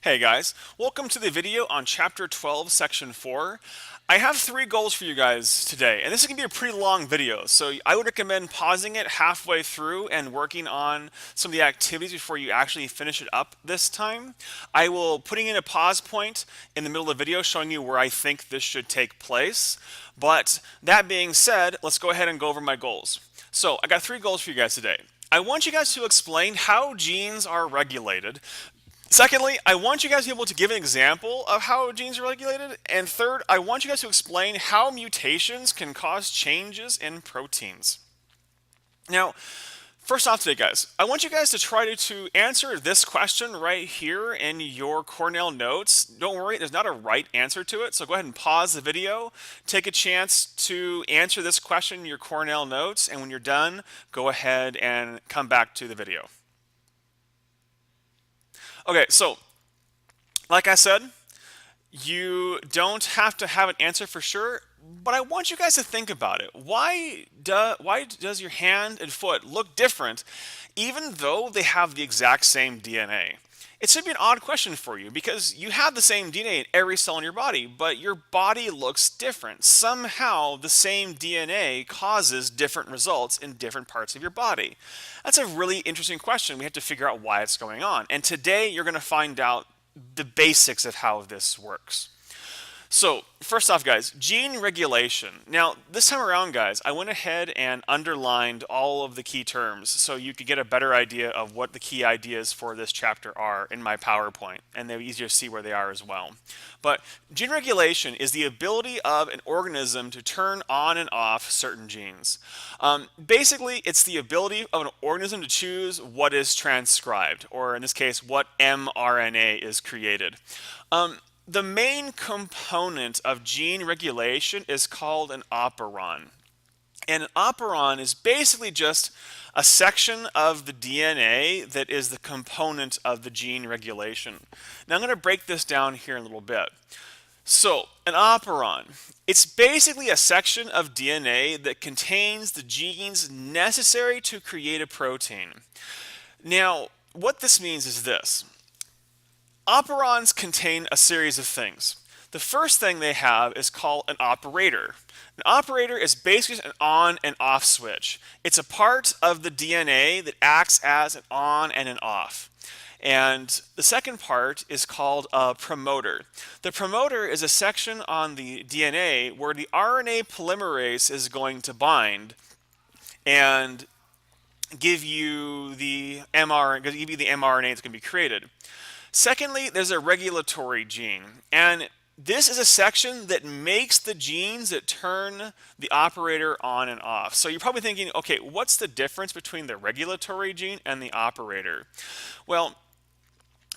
Hey guys, welcome to the video on Chapter 12, Section 4. I have 3 goals for you guys today, and this is going to be a pretty long video, so I would recommend pausing it halfway through and working on some of the activities before you actually finish it up this time. I will putting in a pause point in the middle of the video showing you where I think this should take place. But that being said, let's go ahead and go over my goals. So I got 3 goals for you guys today. I want you guys to explain how genes are regulated. Secondly, I want you guys to be able to give an example of how genes are regulated. And third, I want you guys to explain how mutations can cause changes in proteins. Now, first off today, guys, I want you guys to try to answer this question right here in your Cornell notes. Don't worry, there's not a right answer to it, so go ahead and pause the video, take a chance to answer this question in your Cornell notes, and when you're done, go ahead and come back to the video. Okay, so like I said, you don't have to have an answer for sure, but I want you guys to think about it. Why does your hand and foot look different even though they have the exact same DNA? It should be an odd question for you because you have the same DNA in every cell in your body, but your body looks different. Somehow the same DNA causes different results in different parts of your body. That's a really interesting question. We have to figure out why it's going on. And today you're going to find out the basics of how this works. So first off, guys, gene regulation. Now this time around, guys, I went ahead and underlined all of the key terms so you could get a better idea of what the key ideas for this chapter are in my PowerPoint, and they're easier to see where they are as well. But gene regulation is the ability of an organism to turn on and off certain genes. Basically, it's the ability of an organism to choose what is transcribed, or in this case, what mRNA is created. The main component of gene regulation is called an operon. And an operon is basically just a section of the DNA that is the component of the gene regulation. Now I'm going to break this down here in a little bit. So an operon, it's basically a section of DNA that contains the genes necessary to create a protein. Now what this means is this. Operons contain a series of things. The first thing they have is called an operator. An operator is basically an on and off switch. It's a part of the DNA that acts as an on and an off. And the second part is called a promoter. The promoter is a section on the DNA where the RNA polymerase is going to bind and give you the mRNA that's going to be created. Secondly, there's a regulatory gene, and this is a section that makes the genes that turn the operator on and off. So you're probably thinking, okay, what's the difference between the regulatory gene and the operator? Well,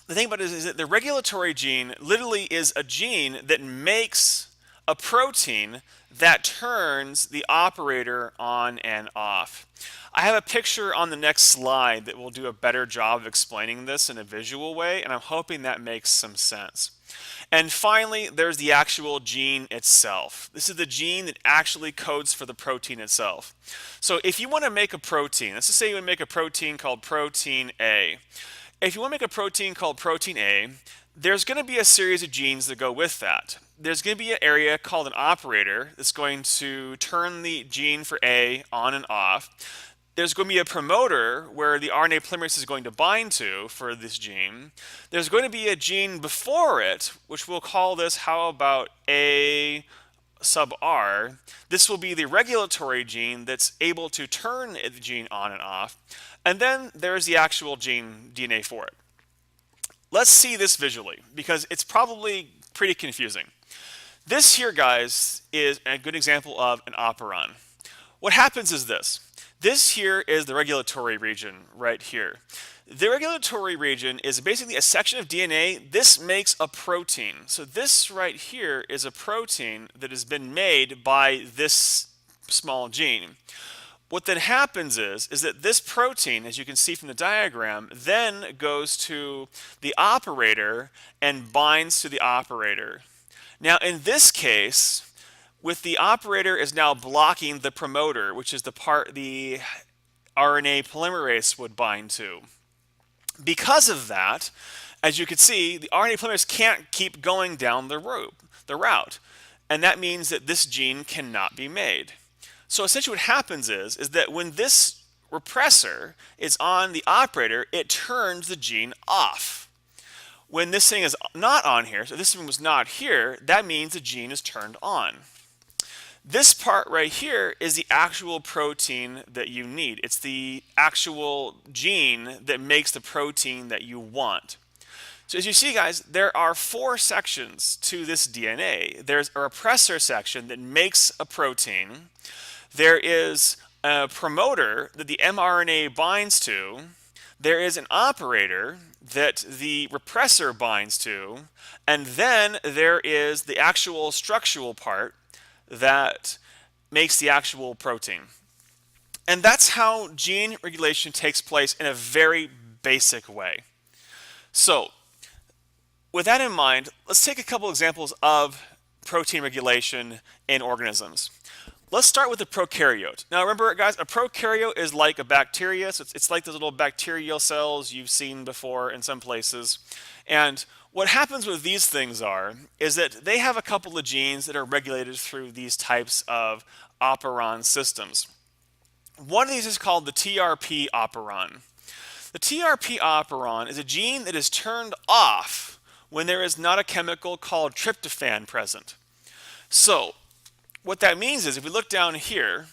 the thing about it is that the regulatory gene literally is a gene that makes a protein that turns the operator on and off. I have a picture on the next slide that will do a better job of explaining this in a visual way, and I'm hoping that makes some sense. And finally, there's the actual gene itself. This is the gene that actually codes for the protein itself. So if you want to make a protein, let's just say you want to make a protein called protein A. If you want to make a protein called protein A, there's going to be a series of genes that go with that. There's going to be an area called an operator that's going to turn the gene for A on and off. There's going to be a promoter where the RNA polymerase is going to bind to for this gene. There's going to be a gene before it, which we'll call this, how about A sub R. This will be the regulatory gene that's able to turn the gene on and off. And then there's the actual gene DNA for it. Let's see this visually because it's probably pretty confusing. This here, guys, is a good example of an operon. What happens is this. This here is the regulatory region right here. The regulatory region is basically a section of DNA. This makes a protein. So this right here is a protein that has been made by this small gene. What then happens is that this protein, as you can see from the diagram, then goes to the operator and binds to the operator. Now in this case, with the operator is now blocking the promoter, which is the part the RNA polymerase would bind to. Because of that, As you can see, the RNA polymerase can't keep going down the route, and that means that this gene cannot be made. So essentially what happens is that when this repressor is on the operator, it turns the gene off. When this thing is not on here, so this one was not here, that means the gene is turned on. This part right here is the actual protein that you need. It's the actual gene that makes the protein that you want. So as you see, guys, there are 4 sections to this DNA. There's a repressor section that makes a protein. There is a promoter that the mRNA binds to. There is an operator that the repressor binds to. And then there is the actual structural part that makes the actual protein. And that's how gene regulation takes place in a very basic way. So with that in mind, let's take a couple examples of protein regulation in organisms. Let's start with the prokaryote. Now remember, guys, a prokaryote is like a bacteria. So it's like those little bacterial cells you've seen before in some places. And what happens with these things is that they have a couple of genes that are regulated through these types of Operon systems. One of these is called the TRP operon. The TRP operon is a gene that is turned off when there is not a chemical called tryptophan present. So what that means is if we look down here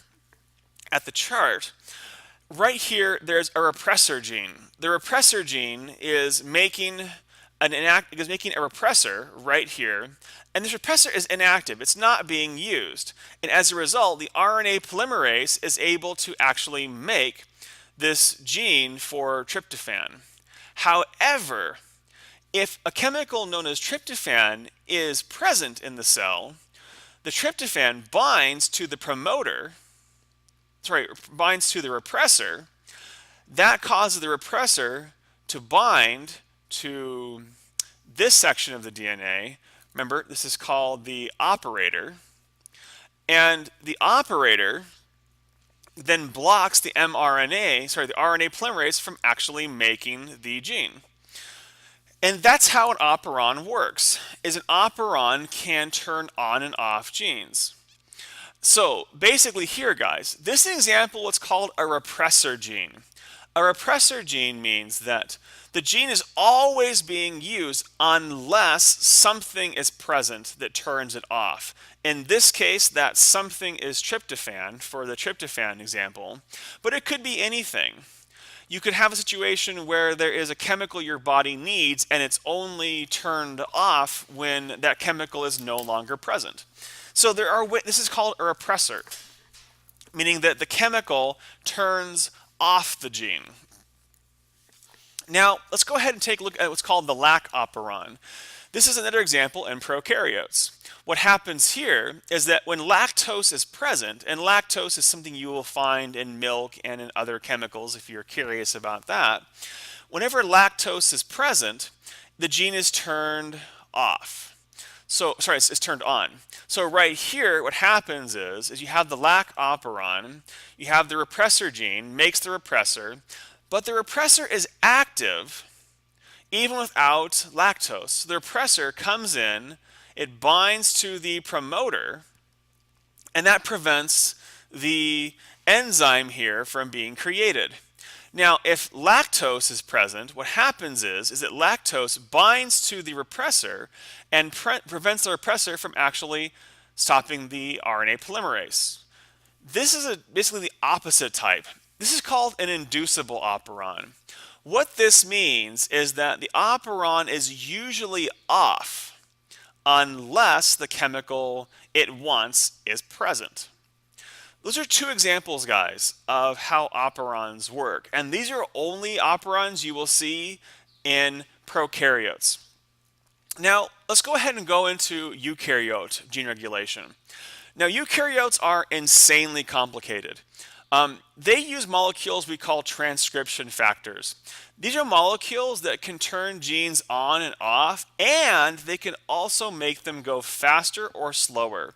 at the chart, right here there's a repressor gene. The repressor gene is making a repressor right here, and this repressor is inactive. It's not being used. And as a result, the RNA polymerase is able to actually make this gene for tryptophan. However, if a chemical known as tryptophan is present in the cell, the tryptophan binds to the repressor. That causes the repressor to bind to this section of the DNA. Remember, this is called the operator. And the operator then blocks the RNA polymerase from actually making the gene. And that's how an operon works, is an operon can turn on and off genes. So basically here, guys, this is an example of what's called a repressor gene. A repressor gene means that the gene is always being used unless something is present that turns it off. In this case, that something is tryptophan for the tryptophan example, but it could be anything. You could have a situation where there is a chemical your body needs and it's only turned off when that chemical is no longer present. So this is called a repressor, meaning that the chemical turns off the gene. Now, let's go ahead and take a look at what's called the lac operon. This is another example in prokaryotes. What happens here is that when lactose is present, and lactose is something you will find in milk and in other chemicals if you're curious about that, whenever lactose is present, the gene is turned off. It's turned on. So right here, what happens is you have the lac operon, you have the repressor gene, makes the repressor, but the repressor is active even without lactose. So the repressor comes in, it binds to the promoter, and that prevents the enzyme here from being created. Now, if lactose is present, what happens is that lactose binds to the repressor and prevents the repressor from actually stopping the RNA polymerase. This is basically the opposite type. This is called an inducible operon. What this means is that the operon is usually off unless the chemical it wants is present. Those are 2 examples, guys, of how operons work. And these are only operons you will see in prokaryotes. Now, let's go ahead and go into eukaryote gene regulation. Now, eukaryotes are insanely complicated. They use molecules we call transcription factors. These are molecules that can turn genes on and off, and they can also make them go faster or slower.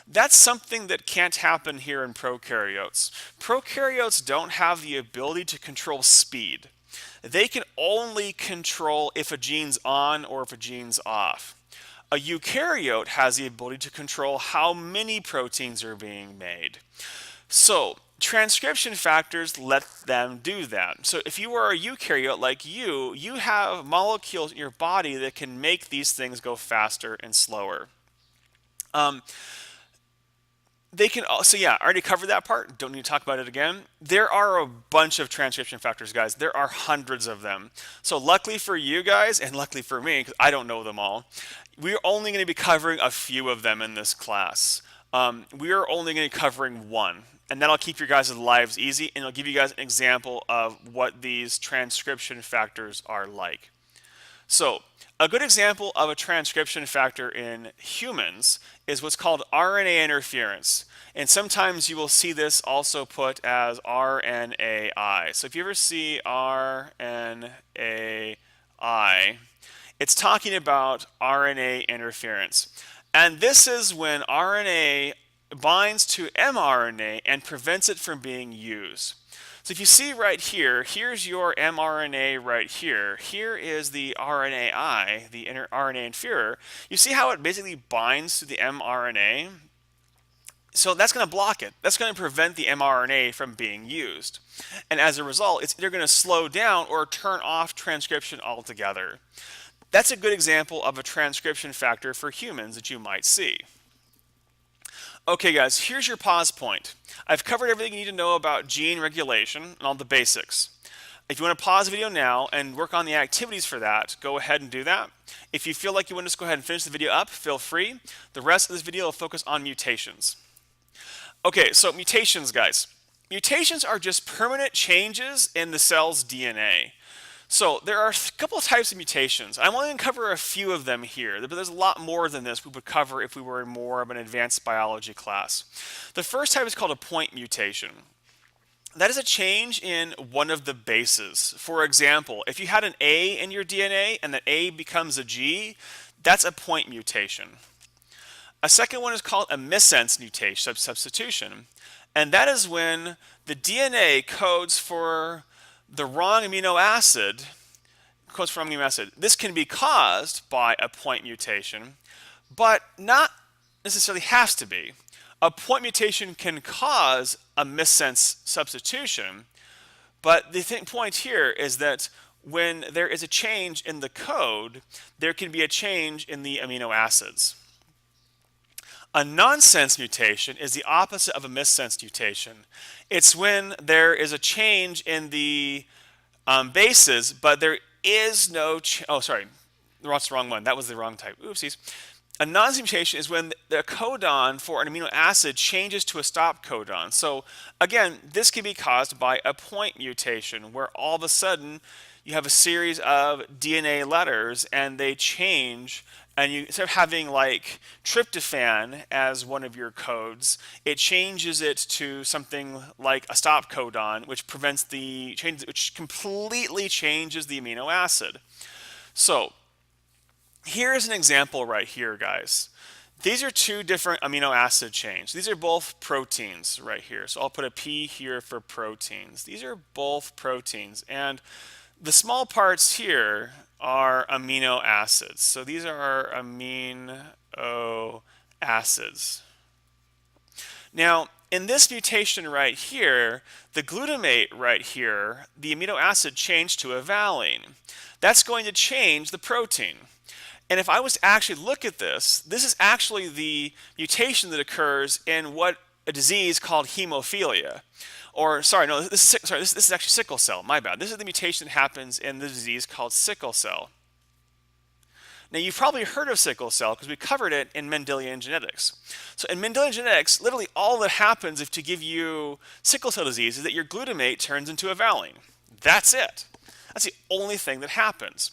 That's something that can't happen here in prokaryotes. Prokaryotes don't have the ability to control speed. They can only control if a gene's on or if a gene's off. A eukaryote has the ability to control how many proteins are being made. So, transcription factors let them do that. So, if you are a eukaryote like you have molecules in your body that can make these things go faster and slower. They can also, yeah, I already covered that part. Don't need to talk about it again. There are a bunch of transcription factors, guys. There are hundreds of them. So luckily for you guys, and luckily for me, because I don't know them all, we're only going to be covering a few of them in this class. We are only going to be covering one, and that'll keep your guys' lives easy, and it'll give you guys an example of what these transcription factors are like. So, a good example of a transcription factor in humans is what's called RNA interference. And sometimes you will see this also put as RNAi. So if you ever see RNAi, it's talking about RNA interference. And this is when RNA binds to mRNA and prevents it from being used. So if you see right here, here's your mRNA right here. Here is the RNAi, the RNA interferer. You see how it basically binds to the mRNA? So that's going to block it. That's going to prevent the mRNA from being used. And as a result, it's either going to slow down or turn off transcription altogether. That's a good example of a transcription factor for humans that you might see. Okay guys, here's your pause point. I've covered everything you need to know about gene regulation and all the basics. If you want to pause the video now and work on the activities for that, go ahead and do that. If you feel like you want to just go ahead and finish the video up, feel free. The rest of this video will focus on mutations. Okay, so mutations, guys. Mutations are just permanent changes in the cell's DNA. So there are a couple of types of mutations. I'm only going to cover a few of them here, but there's a lot more than this we would cover if we were in more of an advanced biology class. The first type is called a point mutation. That is a change in one of the bases. For example, if you had an A in your DNA and that A becomes a G, that's a point mutation. A second one is called a missense mutation, substitution, and that is when the DNA codes for the wrong amino acid. This can be caused by a point mutation, but not necessarily has to be. A point mutation can cause a missense substitution, but the point here is that when there is a change in the code, there can be a change in the amino acids. A nonsense mutation is the opposite of a missense mutation. It's when there is a change in the bases, but there is no that's the wrong one. That was the wrong type. Oopsies. A nonsense mutation is when the codon for an amino acid changes to a stop codon. So again, this can be caused by a point mutation, where all of a sudden you have a series of DNA letters and they change, and you, instead of having like tryptophan as one of your codes, it changes it to something like a stop codon, which prevents the change, which completely changes the amino acid. So here's an example right here, guys. These are two different amino acid chains. These are both proteins right here. So I'll put a P here for proteins. These are both proteins, and the small parts here are amino acids. So these are our amino acids. Now, in this mutation right here, the glutamate right here, the amino acid changed to a valine. That's going to change the protein. And if I was to actually look at this, this is actually the mutation that occurs in what a disease called hemophilia. Or, sorry, no, this is actually sickle cell. My bad. This is the mutation that happens in the disease called sickle cell. Now, you've probably heard of sickle cell because we covered it in Mendelian genetics. So in Mendelian genetics, literally all that happens if to give you sickle cell disease is that your glutamate turns into a valine. That's it. That's the only thing that happens.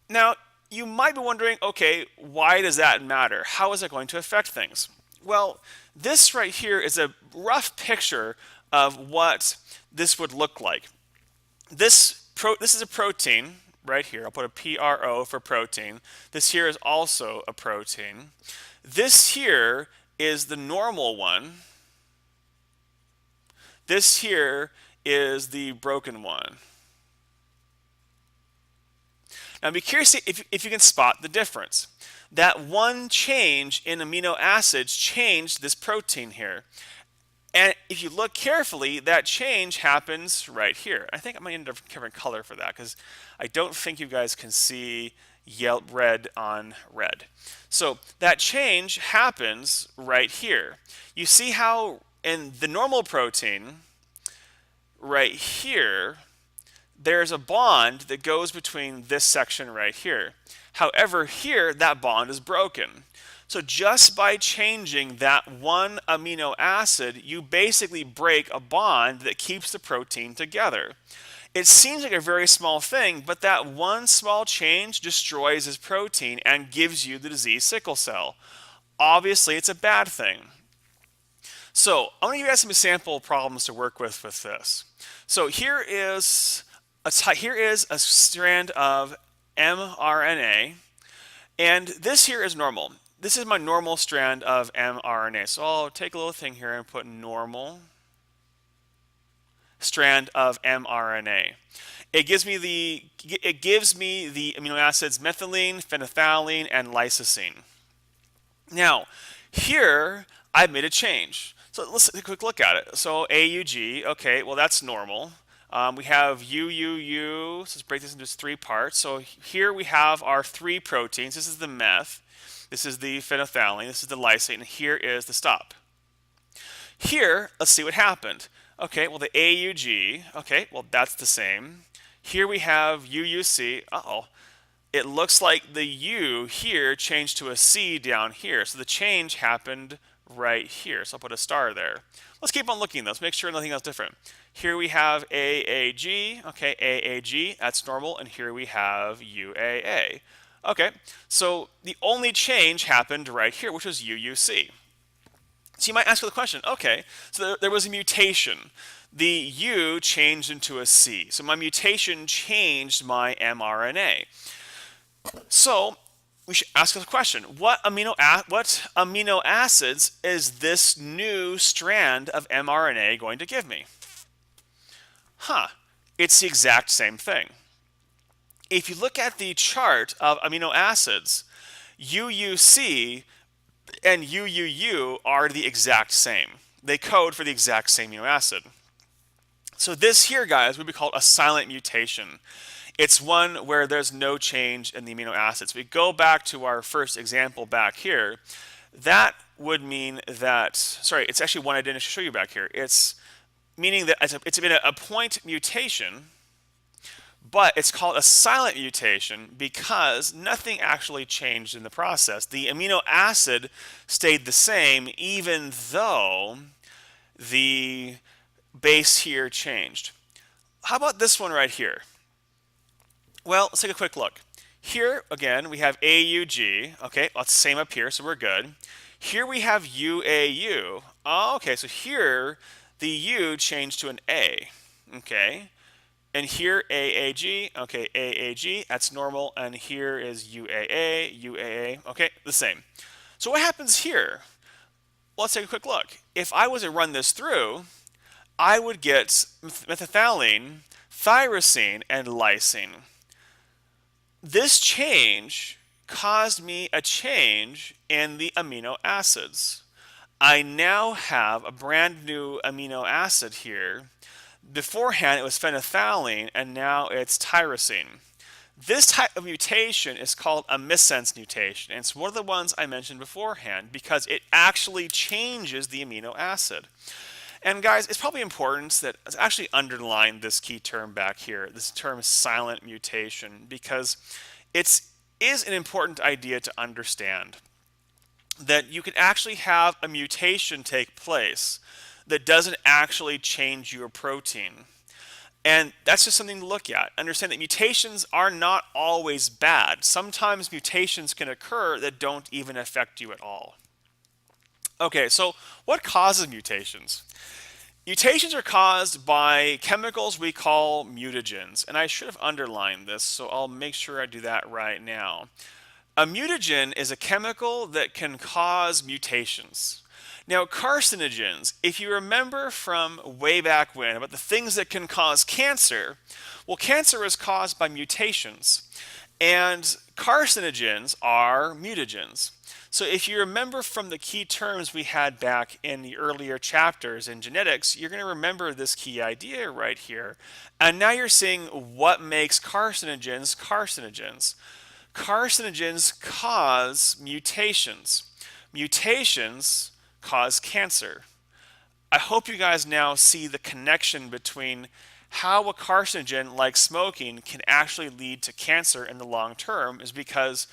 Now, you might be wondering, okay, why does that matter? How is that going to affect things? Well, this right here is a rough picture of what this would look like. This is a protein right here. I'll put a PRO for protein. This here is also a protein. This here is the normal one. This here is the broken one. Now be curious if you can spot the difference. That one change in amino acids changed this protein here. And if you look carefully, that change happens right here. I think I might end up covering color for that because I don't think you guys can see yellow, red on red. So that change happens right here. You see how in the normal protein, right here, there's a bond that goes between this section right here. However, here, that bond is broken. So just by changing that one amino acid, you basically break a bond that keeps the protein together. It seems like a very small thing, but that one small change destroys this protein and gives you the disease sickle cell. Obviously, it's a bad thing. So I'm going to give you guys some sample problems to work with this. So here is a strand of mRNA, and this here is normal. This is my normal strand of mRNA. So I'll take a little thing here and put normal strand of mRNA. It gives me the amino acids methylene, phenolphthalein, and lysine. Now, here I've made a change. So let's take a quick look at it. So AUG, okay, well that's normal. We have UUU, so let's break this into 3 parts. So here we have our 3 proteins. This is the meth, this is the phenolphthalein, this is the lysine, and here is the stop. Here, let's see what happened. Okay, well the AUG, okay, well that's the same. Here we have UUC, it looks like the U here changed to a C down here. So the change happened right here. So I'll put a star there. Let's keep on looking though. Let's make sure nothing else different. Here we have AAG. Okay, AAG, that's normal. And here we have UAA. Okay, so the only change happened right here, which was UUC. So you might ask the question, okay, so there was a mutation. The U changed into a C. So my mutation changed my mRNA. So we should ask the question, what amino acids is this new strand of mRNA going to give me? It's the exact same thing. If you look at the chart of amino acids, UUC and UUU are the exact same. They code for the exact same amino acid. So this here, guys, would be called a silent mutation. It's one where there's no change in the amino acids. We go back to our first example back here. That would mean that, sorry, it's actually one I didn't show you back here. It's meaning that it's been a point mutation, but it's called a silent mutation because nothing actually changed in the process. The amino acid stayed the same even though the base here changed. How about this one right here? Well, let's take a quick look. Here, again, we have AUG. Okay, well, it's the same up here, so we're good. Here we have UAU. Oh, okay, so here the U changed to an A. Okay, and here AAG. Okay, AAG, that's normal. And here is UAA, UAA. Okay, the same. So what happens here? Well, let's take a quick look. If I was to run this through, I would get methylphthalein, tyrosine, and lysine. This change caused me a change in the amino acids. I now have a brand new amino acid here. Beforehand it was phenolphthalein and now it's tyrosine. This type of mutation is called a missense mutation, and it's one of the ones I mentioned beforehand because it actually changes the amino acid. And guys, it's probably important that I actually underline this key term back here, this term silent mutation, because it is an important idea to understand that you can actually have a mutation take place that doesn't actually change your protein. And that's just something to look at. Understand that mutations are not always bad. Sometimes mutations can occur that don't even affect you at all. Okay, so what causes mutations? Mutations are caused by chemicals we call mutagens, and I should have underlined this, so I'll make sure I do that right now. A mutagen is a chemical that can cause mutations. Now, carcinogens, if you remember from way back when about the things that can cause cancer, well, cancer is caused by mutations. And carcinogens are mutagens. So if you remember from the key terms we had back in the earlier chapters in genetics, you're going to remember this key idea right here. And now you're seeing what makes carcinogens carcinogens. Carcinogens cause mutations. Mutations cause cancer. I hope you guys now see the connection between how a carcinogen like smoking can actually lead to cancer in the long term is because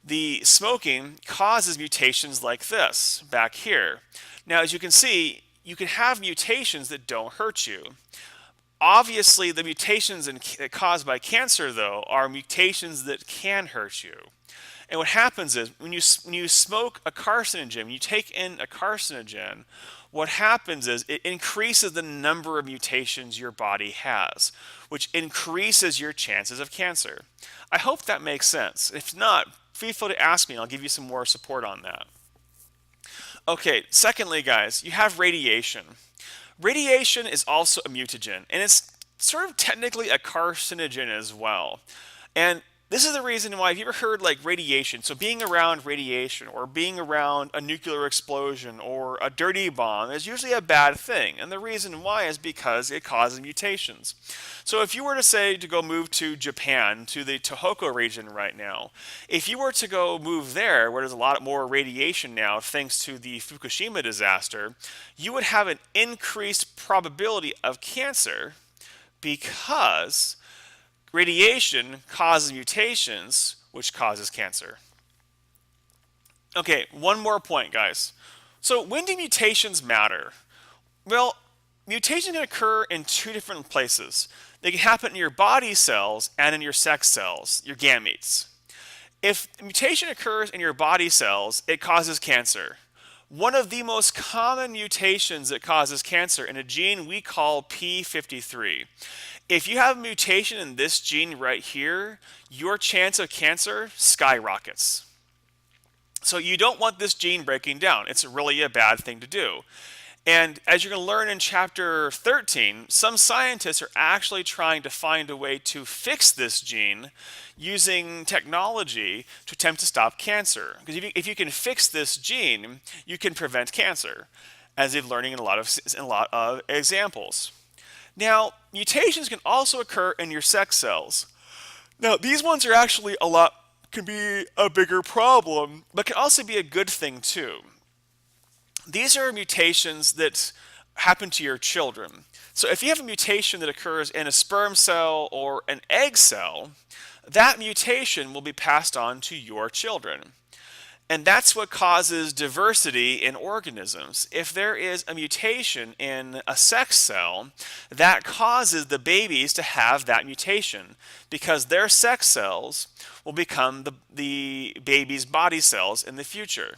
the smoking causes mutations like this back here. Now, as you can see, you can have mutations that don't hurt you. Obviously, the mutations caused by cancer, though, are mutations that can hurt you. And what happens is when you smoke a carcinogen, when you take in a carcinogen, what happens is it increases the number of mutations your body has, which increases your chances of cancer. I hope that makes sense. If not, feel free to ask me and I'll give you some more support on that. Okay, secondly, guys, you have radiation. Radiation is also a mutagen, and it's sort of technically a carcinogen as well. And this is the reason why, have you ever heard like radiation? So being around radiation or being around a nuclear explosion or a dirty bomb is usually a bad thing. And the reason why is because it causes mutations. So if you were to say to go move to Japan, to the Tohoku region right now, if you were to go move there where there's a lot more radiation now thanks to the Fukushima disaster, you would have an increased probability of cancer because radiation causes mutations, which causes cancer. Okay, one more point, guys. So when do mutations matter? Well, mutations can occur in two different places. They can happen in your body cells and in your sex cells, your gametes. If a mutation occurs in your body cells, it causes cancer. One of the most common mutations that causes cancer in a gene we call P53. If you have a mutation in this gene right here, your chance of cancer skyrockets. So you don't want this gene breaking down. It's really a bad thing to do. And as you're going to learn in chapter 13, some scientists are actually trying to find a way to fix this gene using technology to attempt to stop cancer. Because if you can fix this gene, you can prevent cancer, as they're learning in a lot of examples. Now, mutations can also occur in your sex cells. Now, these ones are actually can be a bigger problem, but can also be a good thing too. These are mutations that happen to your children. So if you have a mutation that occurs in a sperm cell or an egg cell, that mutation will be passed on to your children. And that's what causes diversity in organisms. If there is a mutation in a sex cell, that causes the babies to have that mutation because their sex cells will become the baby's body cells in the future.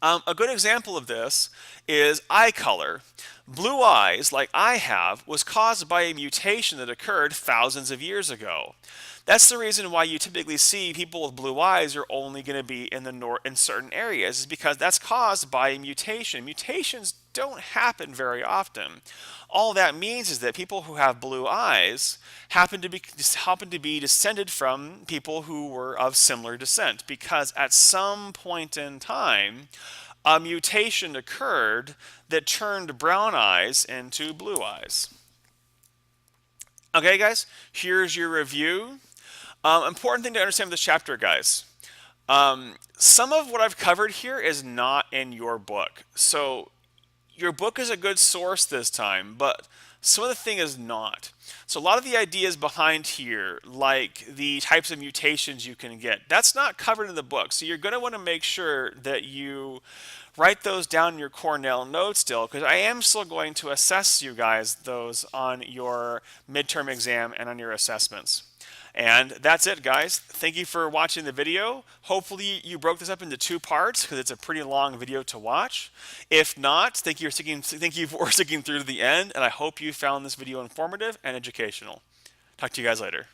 A good example of this is eye color. Blue eyes, like I have, was caused by a mutation that occurred thousands of years ago. That's the reason why you typically see people with blue eyes are only going to be in in certain areas, is because that's caused by a mutation. Mutations don't happen very often. All that means is that people who have blue eyes happen to be descended from people who were of similar descent, because at some point in time, a mutation occurred that turned brown eyes into blue eyes. Okay, guys, here's your review. Important thing to understand with this chapter, guys. Some of what I've covered here is not in your book. So your book is a good source this time, but some of the thing is not. So a lot of the ideas behind here, like the types of mutations you can get, that's not covered in the book. So you're going to want to make sure that you write those down in your Cornell notes still, because I am still going to assess you guys those on your midterm exam and on your assessments. And that's it, guys. Thank you for watching the video. Hopefully you broke this up into two parts because it's a pretty long video to watch. If not, thank you for sticking through to the end, and I hope you found this video informative and educational. Talk to you guys later.